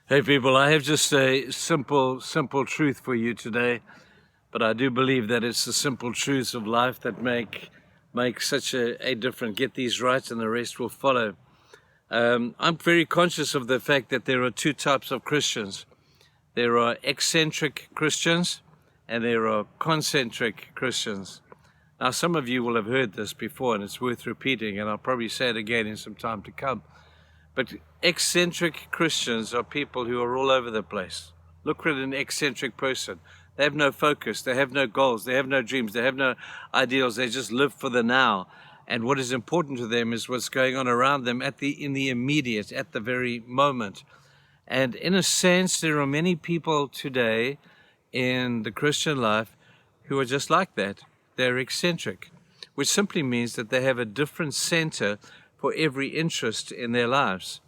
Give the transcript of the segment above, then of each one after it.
Hey people, I have just a simple truth for you today, but I do believe that it's the simple truths of life that make such a difference. Get these right and the rest will follow. I'm very conscious of the fact that there are two types of Christians. There are eccentric Christians and there are concentric Christians. Now, some of you will have heard this before and it's worth repeating, and I'll probably say it again in some time to come. But eccentric Christians are people who are all over the place. Look at an eccentric person. They have no focus. They have no goals. They have no dreams. They have no ideals. They just live for the now. And what is important to them is what's going on around them in the immediate, at the very moment. And in a sense, there are many people today in the Christian life who are just like that. They're eccentric, which simply means that they have a different center for every interest in their lives.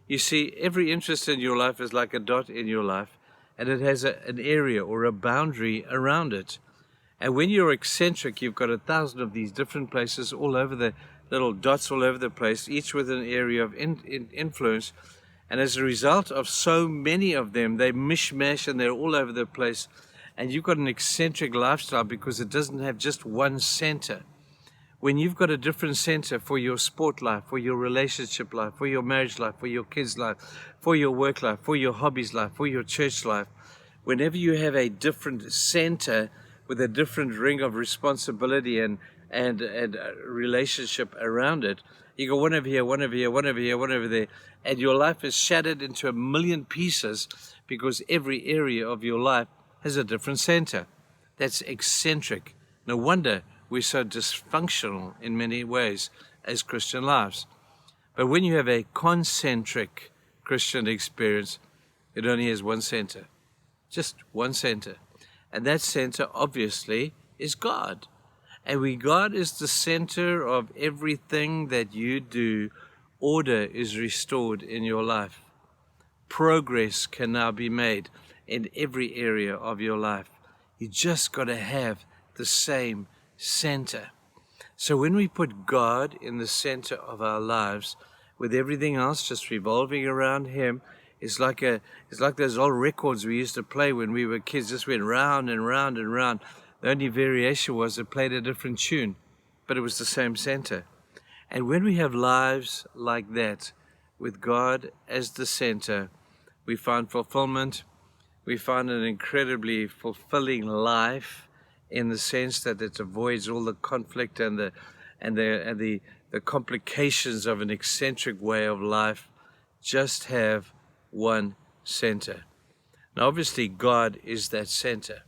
You see, every interest in your life is like a dot in your life, and it has an area or a boundary around it. And when you're eccentric, you've got 1,000 of these different places all over the little dots all over the place, each with an area of influence. And as a result of so many of them, they mishmash and they're all over the place. And you've got an eccentric lifestyle because it doesn't have just one center. When you've got a different center for your sport life, for your relationship life, for your marriage life, for your kids' life, for your work life, for your hobbies life, for your church life, whenever you have a different center with a different ring of responsibility and relationship around it, you go one over here, one over here, one over here, one over there, and your life is shattered into a million pieces because every area of your life has a different center. That's eccentric. No wonder we're so dysfunctional in many ways as Christian lives. But when you have a concentric Christian experience, it only has one center, just one center. And that center, obviously, is God. And when God is the center of everything that you do, order is restored in your life. Progress can now be made in every area of your life. You just got to have the same center. So when we put God in the center of our lives, with everything else just revolving around Him, it's like those old records we used to play when we were kids, just went round and round and round. The only variation was it played a different tune, but it was the same center. And when we have lives like that, with God as the center, we find fulfillment. We find an incredibly fulfilling life, in the sense that it avoids all the conflict and the complications of an eccentric way of life. Just have one center. Now, obviously, God is that center.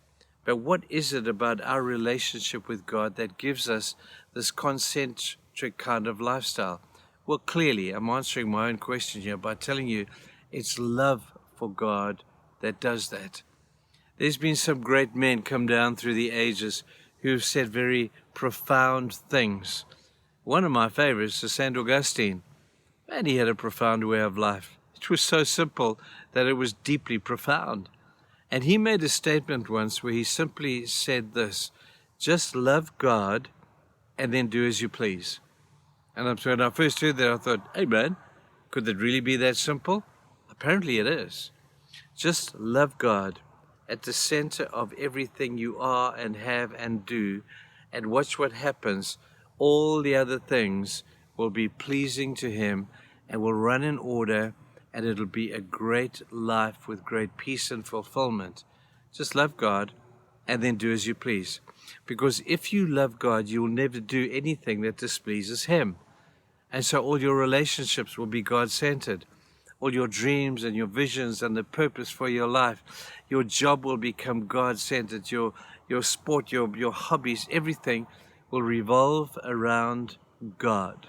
But what is it about our relationship with God that gives us this concentric kind of lifestyle? Well, clearly, I'm answering my own question here by telling you it's love for God that does that. There's been some great men come down through the ages who've said very profound things. One of my favorites is St. Augustine, and he had a profound way of life. It was so simple that it was deeply profound. And he made a statement once where he simply said this: just love God and then do as you please. And when I first heard that, I thought, hey man, could that really be that simple? Apparently it is. Just love God at the center of everything you are and have and do, and watch what happens. All the other things will be pleasing to Him and will run in order, and it'll be a great life with great peace and fulfillment. Just love God and then do as you please. Because if you love God, you will never do anything that displeases Him. And so all your relationships will be God-centered. All your dreams and your visions and the purpose for your life. Your job will become God-centered. Your sport, your hobbies, everything will revolve around God.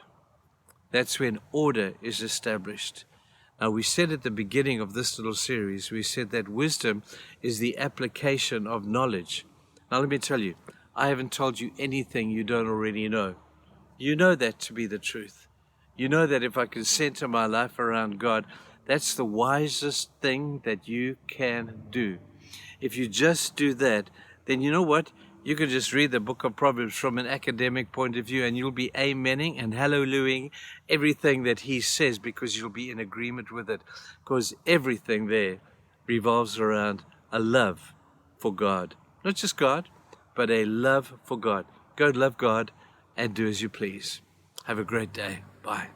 That's when order is established. Now, we said at the beginning of this little series, we said that wisdom is the application of knowledge. Now, let me tell you, I haven't told you anything you don't already know. You know that to be the truth. You know that if I can center my life around God, that's the wisest thing that you can do. If you just do that, then you know what? You can just read the book of Proverbs from an academic point of view, and you'll be amening and hallelujahing everything that he says, because you'll be in agreement with it, because everything there revolves around a love for God. Not just God, but a love for God. Go love God and do as you please. Have a great day. Bye.